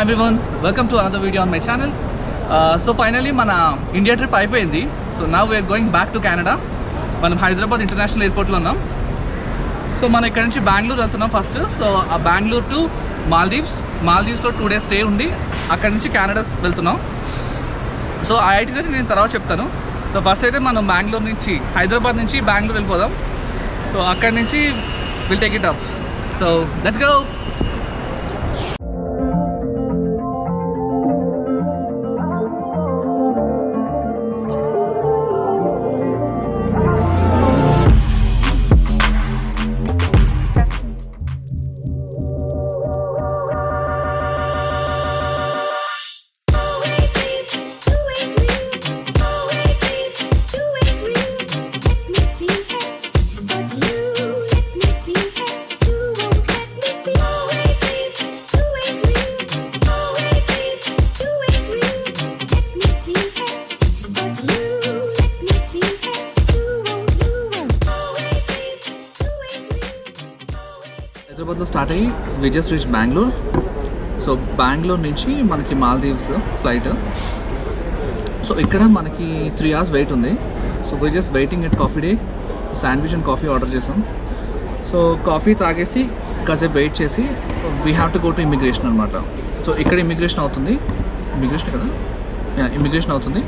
Hi everyone, welcome to another video on my channel. So finally మన India trip అయిపోయింది. So now we are going back to Canada. మనం Hyderabad international ఎయిర్పోర్ట్లో ఉన్నాం. So మనం ఇక్కడ నుంచి బెంగళూరు వెళ్తున్నాం ఫస్ట్. సో ఆ బెంగళూరు టు మాల్దీవ్స్లో 2 days స్టే ఉండి అక్కడ నుంచి కెనడా వెళ్తున్నాం. సో ఆ ఐటినరీ నేను తర్వాత చెప్తాను. సో ఫస్ట్ అయితే మనం బెంగళూరు నుంచి హైదరాబాద్ నుంచి బెంగళూరు వెళ్ళిపోదాం. సో అక్కడి నుంచి will take it up. So let's go. హైదరాబాద్లో స్టార్ట్ అయ్యి we just reach Bengaluru. So Bengaluru నుంచి మనకి మాల్దీవ్స్ ఫ్లైట్. సో ఇక్కడ మనకి 3 hours వెయిట్ ఉంది. So we just waiting at Coffee Day. Sandwich and coffee order చేసాం. సో కాఫీ తాగేసి కాసేపు వెయిట్ చేసి we have to go to immigration అనమాట. సో ఇక్కడ ఇమిగ్రేషన్ అవుతుంది. ఇమిగ్రేషన్ కదా, ఇమిగ్రేషన్ అవుతుంది.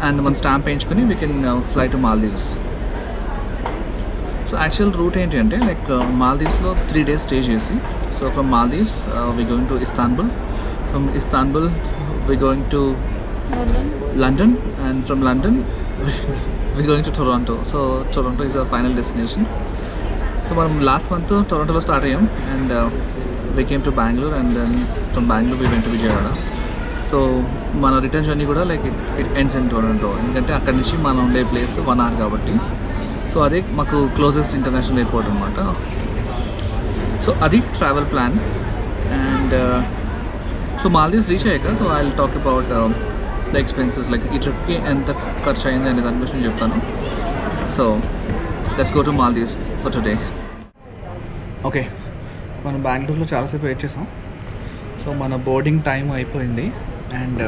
అండ్ మన స్టాంప్ వేయించుకొని we can fly to Maldives. So actual route ఏంటి అంటే లైక్ మాల్దీవ్స్లో 3 days స్టే చేసి, so from Maldives we going to Istanbul, from Istanbul we going to London, and from London we going to Toronto. So Toronto is a final destination. So మనం last month టొరంటోలో start అయ్యాం and we came to Bengaluru, and then from Bengaluru we went to Vijayawada. So మన return journey కూడా like it ends in Toronto, ఎందుకంటే అక్కడి నుంచి మనం ఉండే ప్లేస్ 1 hour కాబట్టి. సో అదే మాకు క్లోజెస్ట్ ఇంటర్నేషనల్ ఎయిర్పోర్ట్ అనమాట. సో అది travel plan. And so Maldives reach అయ్యాక so I will talk about the expenses, like ఈ ట్రిప్కి ఎంత ఖర్చు అయింది అనే దాని గురించి చెప్తాను. So let's go to Maldives for today. Okay, మనం బెంగళూరులో చాలాసేపు వెయిట్ చేసాం. సో మన బోర్డింగ్ టైం అయిపోయింది అండ్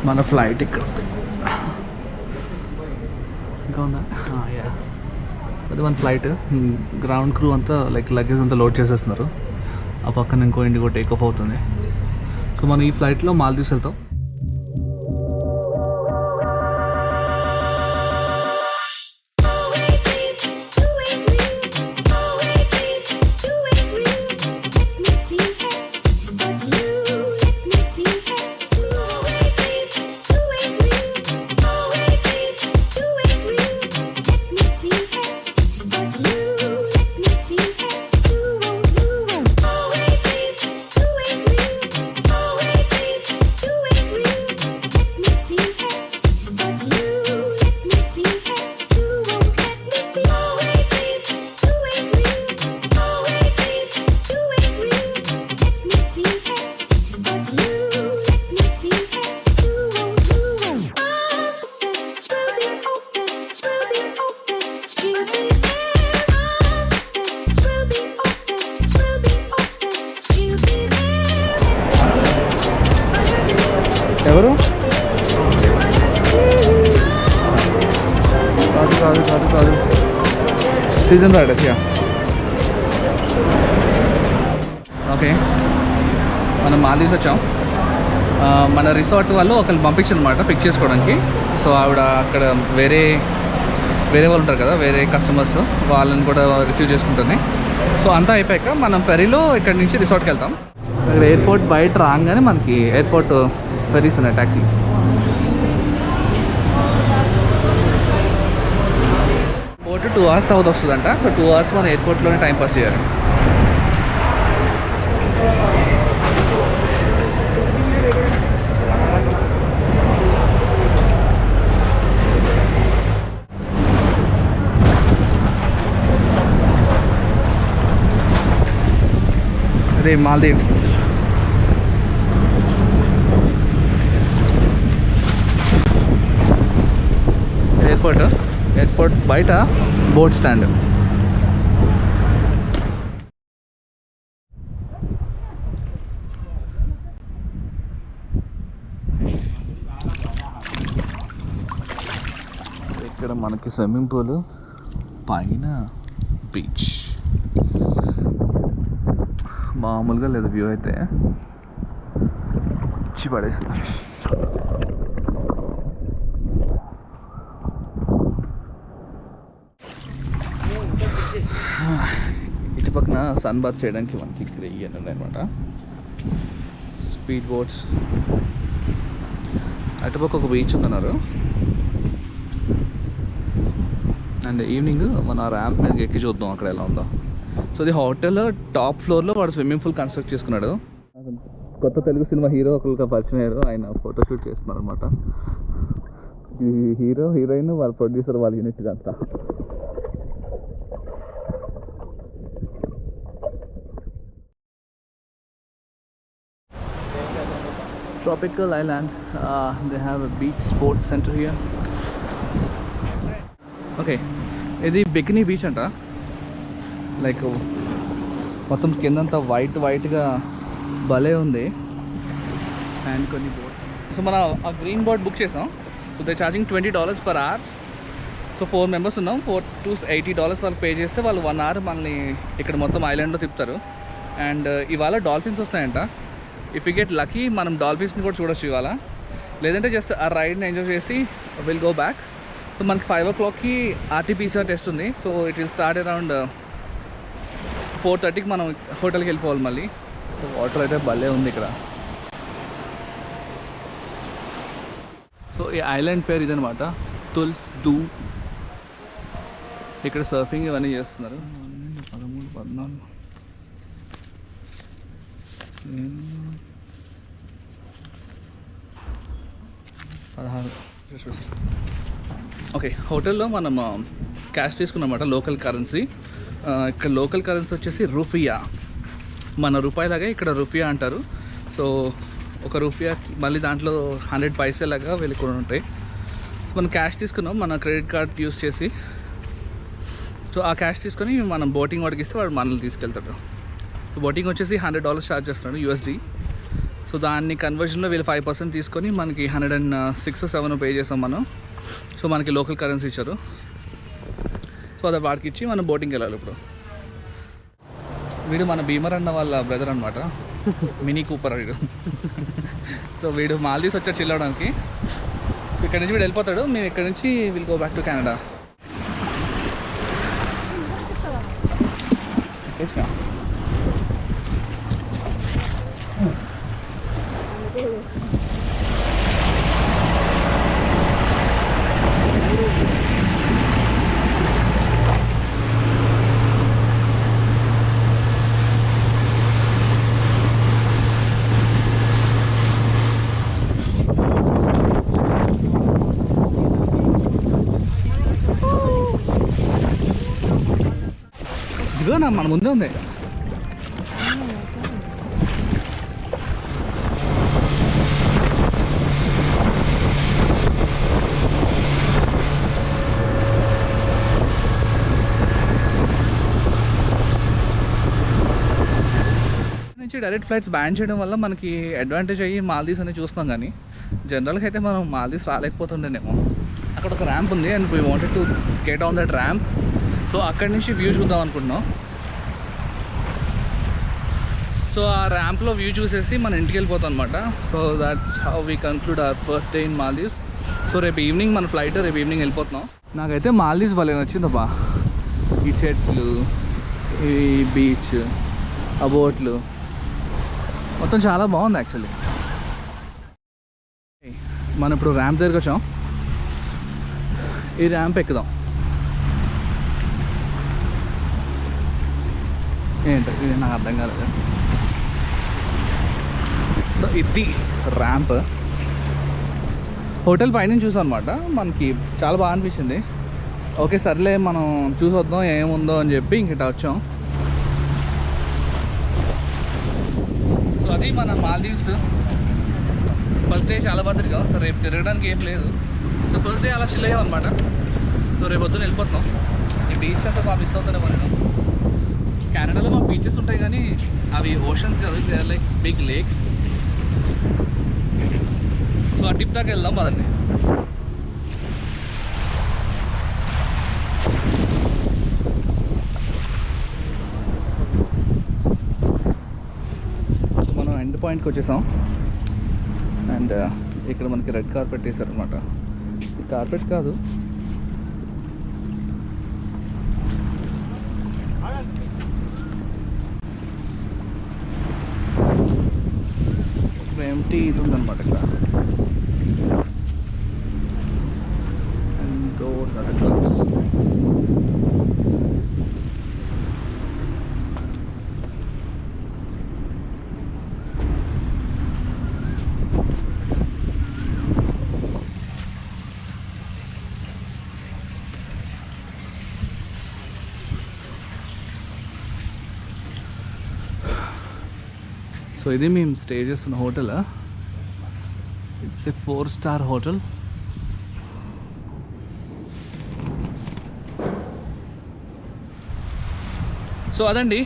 మన ఫ్లైట్ ఇక్కడ ఇంకా ఉందా? యా, అది మన ఫ్లైట్. గ్రౌండ్ క్రూ అంతా లైక్ లగేజ్ అంతా లోడ్ చేసేస్తున్నారు. ఆ పక్కన ఇంకో ఇండిగో టేక్ ఆఫ్ అవుతుంది. సో మనం ఈ ఫ్లైట్లో మాల్దీవ్స్ వెళ్తాం. ఎవరు? కాదు సీజన్ రైడర్స్. Yeah, okay. మనం మాల్దీవ్స్ వచ్చాం. మన రిసార్ట్ వాళ్ళు ఒకరిని పంపించారు అనమాట పిక్ చేసుకోవడానికి. సో ఆవిడ అక్కడ వేరే వాళ్ళు ఉంటారు కదా, వేరే కస్టమర్స్, వాళ్ళని కూడా రిసీవ్ చేసుకుంటుంది. సో అంతా అయిపోయాక మనం ఫెరీలో ఇక్కడ నుంచి రిసార్ట్కి వెళ్తాం. ఇక్కడ ఎయిర్పోర్ట్ బయట రాగానే మనకి ఎయిర్పోర్ట్ ఫెరీస్ ఉన్నాయి, ట్యాక్సీ. ఎయిర్పోర్ట్ 2 hours తర్వాత వస్తుందంట. సో 2 hours మనం ఎయిర్పోర్ట్లోనే టైం పాస్ చేయాలి. అదే మాల్దీవ్స్. ఎయిర్పోర్ట్ బయట బోట్ స్టాండ్. ఇక్కడ మనకి స్విమ్మింగ్ పూల్, పైన బీచ్. మామూలుగా లేదు వ్యూ అయితే, ఇచ్చి పడేస్తుంది. ఇటు పక్కన సన్ బాత్ చేయడానికి మనకి ఇక్కడ ఇవన్నీ ఉన్నాయన్నమాట. Speed boats. అటుపక్క ఒక బీచ్ ఉందన్నారు. అండ్ ఈవినింగ్ మన ర్యాంప్ మీద ఎక్కి చూద్దాం అక్కడ ఎలా ఉందో. సో ఇది హోటల్ టాప్ ఫ్లోర్లో వాడు స్విమ్మింగ్ పూల్ కన్స్ట్రక్ట్ చేసుకున్నాడు. కొత్త తెలుగు సినిమా హీరో ఒకరికి పరిచయం అయ్యారు, ఆయన ఫోటోషూట్ చేస్తున్నారు అనమాట. ఈ హీరో హీరోయిన్ వాళ్ళ ప్రొడ్యూసర్ వాళ్ళ యూనిట్ అంతా. Tropical island, they have a beach sports center here. Okay, ఇది బికినీ బీచ్ అంట. లైక్ మొత్తం కిందంతా వైట్గా భలే ఉంది. అండ్ కొన్ని బోట్. సో మనం ఆ గ్రీన్ బోట్ బుక్ చేసాం. So they charging $20 per hour. So 4 members ఉన్నాం. $4 to $80 వాళ్ళు పే చేస్తే వాళ్ళు 1 hour మనల్ని ఇక్కడ మొత్తం ఐలాండ్లో తిప్పుతారు. అండ్ ఇవాళ డాల్ఫిన్స్ వస్తాయంట. ఇఫ్ యూ గెట్ లక్కీ మనం డాల్ఫిన్స్ని కూడా చూడొచ్చు ఇవాళ. లేదంటే జస్ట్ ఆ రైడ్ని ఎంజాయ్ చేసి విల్ గో బ్యాక్. సో మనకి 5 o'clockకి RT-PCR టెస్ట్ ఉంది. So it will start around 4:30కి మనం హోటల్కి వెళ్ళిపోవాలి మళ్ళీ. సో వాటర్ అయితే భలే ఉంది ఇక్కడ. సో ఈ ఐలాండ్ పేరు ఇదనమాట, తుల్స్ దూ. ఇక్కడ సర్ఫింగ్ ఇవన్నీ చేస్తున్నారు. 13, 14, 16. ఓకే, హోటల్లో మనం క్యాష్ తీసుకున్నమాట, లోకల్ కరెన్సీ. ఇక్కడ లోకల్ కరెన్సీ వచ్చేసి రూఫియా, మన రూపాయలాగా ఇక్కడ రూఫియా అంటారు. సో ఒక రూఫియాకి మళ్ళీ దాంట్లో 100 పైసలాగా వెళ్ళి కూడా ఉంటాయి. మనం క్యాష్ తీసుకున్నాం మన క్రెడిట్ కార్డ్ యూస్ చేసి. సో ఆ క్యాష్ తీసుకొని మనం బోటింగ్ వాడికి ఇస్తే వాడు మనల్ని తీసుకెళ్తాడు. సో బోటింగ్ వచ్చేసి $100 ఛార్జ్ చేస్తున్నాడు USD. సో దాన్ని కన్వర్జన్లో వీళ్ళు 5% తీసుకొని మనకి 106 or 107 పే చేసాం మనం. సో మనకి లోకల్ కరెన్సీ ఇచ్చారు. సో అది వాడికి ఇచ్చి మనం బోటింగ్కి వెళ్ళాలి. ఇప్పుడు వీడు మన భీమర్ అన్న వాళ్ళ బ్రదర్ అనమాట, మినీ కూపర్ వీడు. సో వీడు మాల్దీవ్స్ వచ్చాడు చిల్లవడానికి. ఇక్కడ నుంచి వీడు వెళ్ళిపోతాడు, మేము ఇక్కడ నుంచి will go back to Canada. ఇదిగోనా మన ముందే ఉంది. నుంచి డైరెక్ట్ ఫ్లైట్స్ బ్యాన్ చేయడం వల్ల మనకి అడ్వాంటేజ్ అయ్యి మాల్దీవ్స్ అని చూస్తున్నాం. కానీ జనరల్గా అయితే మనం మాల్దీవ్స్ రాలేకపోతుండేనేమో. అక్కడ ఒక ర్యాంప్ ఉంది and we wanted to get on that ramp. So అక్కడి నుంచి వ్యూ చూద్దాం అనుకుంటున్నాం. సో ఆ ర్యాంప్లో వ్యూ చూసేసి మన ఇంటికి వెళ్ళిపోతాం అనమాట. So that's how we conclude our first day in Maldives. So రేపు ఈవినింగ్ మన ఫ్లైట్, రేపు ఈవినింగ్ వెళ్ళిపోతున్నాం. నాకైతే మాల్దీవ్స్ భలే నచ్చిందబ్బా. ఈ చెట్లు, ఈ బీచ్, ఆ బోట్లు మొత్తం చాలా బాగుంది యాక్చువల్లీ. మనం ఇప్పుడు ర్యాంప్ దగ్గరికి వచ్చాం. ఈ ర్యాంప్ ఎక్కుదాం. ఏంటో ఇది నాకు అర్థం కాలేదు. సో ఇది ర్యాంప్. హోటల్ పైన చూసాం అనమాట. మనకి చాలా బాగా అనిపించింది. ఓకే సర్లే మనం చూసొద్దాం ఏముందో అని చెప్పి ఇంకట వచ్చాం. సో అది మన మాల్దీవ్స్ ఫస్ట్ డే. చాలా బాగా తిరిగాం. సో రేపు తిరగడానికి ఏం లేదు. సో ఫస్ట్ డే అలా చిల్ అయ్యాం అనమాట. సో రేపు పొద్దున వెళ్ళిపోతున్నాం. ఈ బీచ్ అంతా బాగా మిస్ అవుతానే మనం. కెనడాలో మా బీచెస్ ఉంటాయి కానీ అవి ఓషన్స్ కాదు, they are like big lakes. So ఆ టిప్ దాకా వెళ్దాం పదండి. సో మనం ఎండ్ పాయింట్కి వచ్చేసాం. అండ్ ఇక్కడ మనకి రెడ్ కార్పెట్ వేసారనమాట. కార్పెట్ కాదు, ఎంటీ ఇది ఉందన్నమాట ఇక్కడ. And those are the clubs. So ఇది మేము స్టే చేస్తున్న hotel. It's a 4-star hotel. So అదండి,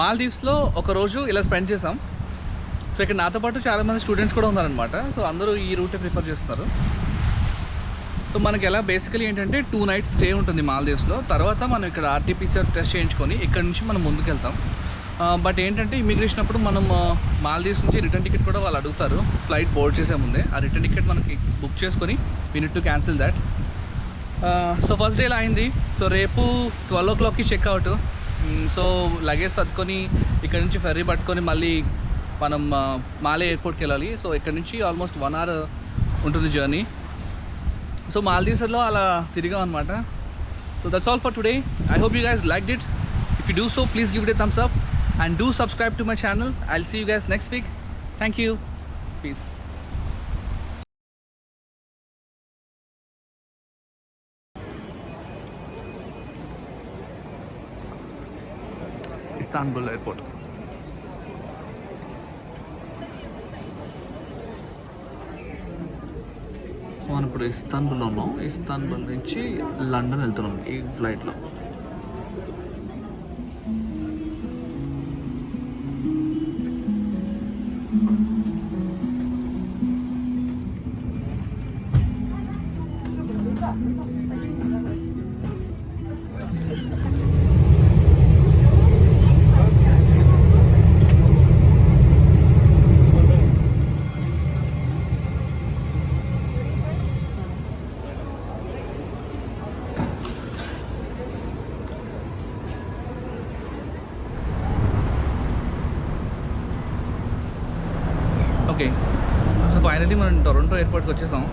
మాల్దీవ్స్లో ఒకరోజు ఇలా స్పెండ్ చేసాం. సో ఇక్కడ నాతో పాటు చాలామంది స్టూడెంట్స్ కూడా ఉన్నారనమాట. సో అందరూ ఈ రూటే ప్రిఫర్ చేస్తున్నారు. సో మనకి ఎలా బేసికలీ ఏంటంటే 2 nights స్టే ఉంటుంది మాల్దీవ్స్లో. తర్వాత మనం ఇక్కడ RT-PCR టెస్ట్ చేయించుకొని ఇక్కడ నుంచి మనం ముందుకు వెళ్తాం. బట్ ఏంటంటే ఇమిగ్రేషన్ అప్పుడు మనం మాల్దీవ్స్ నుంచి రిటర్న్ టికెట్ కూడా వాళ్ళు అడుగుతారు ఫ్లైట్ బోర్డ్ చేసే ముందే. ఆ రిటర్న్ టికెట్ మనకి బుక్ చేసుకొని we need to cancel that. So first day ఇలా అయింది. సో రేపు 12 o'clockకి చెక్అవుట్. సో లగేజ్ సర్దుకొని ఇక్కడ నుంచి ఫెర్రీ పట్టుకొని మళ్ళీ మనం మాలే ఎయిర్పోర్ట్కి వెళ్ళాలి. సో ఇక్కడ నుంచి ఆల్మోస్ట్ 1 hour ఉంటుంది జర్నీ. సో మాల్దీవ్స్లో అలా తిరిగాం అనమాట. So that's all for today. I hope you guys liked it. If you do so, please give it a thumbs up and do subscribe to my channel. I'll see you guys next week. Thank you. Peace. Istanbul Airport. మనం ఇప్పుడు ఇస్తాన్బుల్లో ఉన్నాం. Istanbul నుంచి London వెళ్తున్నాం ఈ ఫ్లైట్లో. Okay, so finally మనం Toronto ఎయిర్పోర్ట్కి వచ్చేసాం.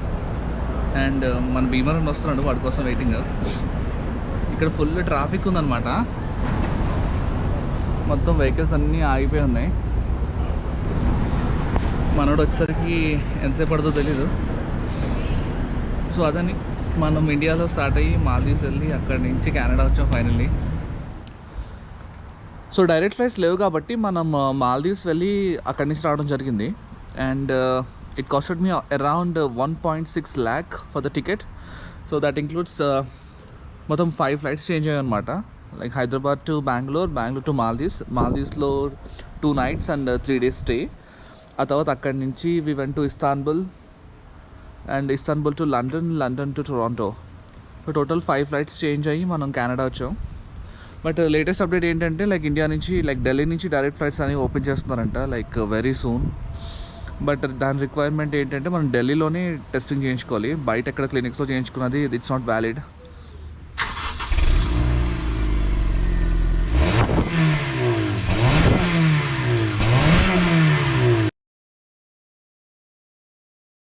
అండ్ మన భీమవరం వస్తున్నాడు, వాడి కోసం వెయిటింగ్. ఇక్కడ ఫుల్ ట్రాఫిక్ ఉందన్నమాట. మొత్తం వెహికల్స్ అన్నీ ఆగిపోయి ఉన్నాయి. మనోడు వచ్చేసరికి ఎంతసేపు పడుతుందో తెలీదు. సో అదని మనం ఇండియాలో స్టార్ట్ అయ్యి మాల్దీవ్స్ వెళ్ళి అక్కడి నుంచి కెనడా వచ్చాం ఫైనల్లీ. సో డైరెక్ట్ ఫ్లైట్స్ లేవు కాబట్టి మనం మాల్దీవ్స్ వెళ్ళి అక్కడి నుంచి రావడం జరిగింది. And it costed me around 1.6 lakh for the ticket. So that includes మొత్తం 5 flights చేంజ్ అయ్యాయి అనమాట. Like Hyderabad to Bengaluru to మాల్దీవ్స్లో 2 nights and 3 days స్టే. ఆ తర్వాత అక్కడి నుంచి we went to Istanbul and Istanbul to London to Toronto. So total 5 flights change అయ్యి మనం కెనడా వచ్చాం. బట్ లేటెస్ట్ అప్డేట్ ఏంటంటే లైక్ ఇండియా నుంచి లైక్ ఢిల్లీ నుంచి డైరెక్ట్ ఫ్లైట్స్ అనేవి ఓపెన్ చేస్తున్నారంట లైక్ వెరీ సూన్. బట్ దాని రిక్వైర్మెంట్ ఏంటంటే మనం ఢిల్లీలోనే టెస్టింగ్ చేయించుకోవాలి. బయట ఎక్కడ క్లినిక్స్లో చేయించుకున్నది ఇట్స్ నాట్ వ్యాలిడ్.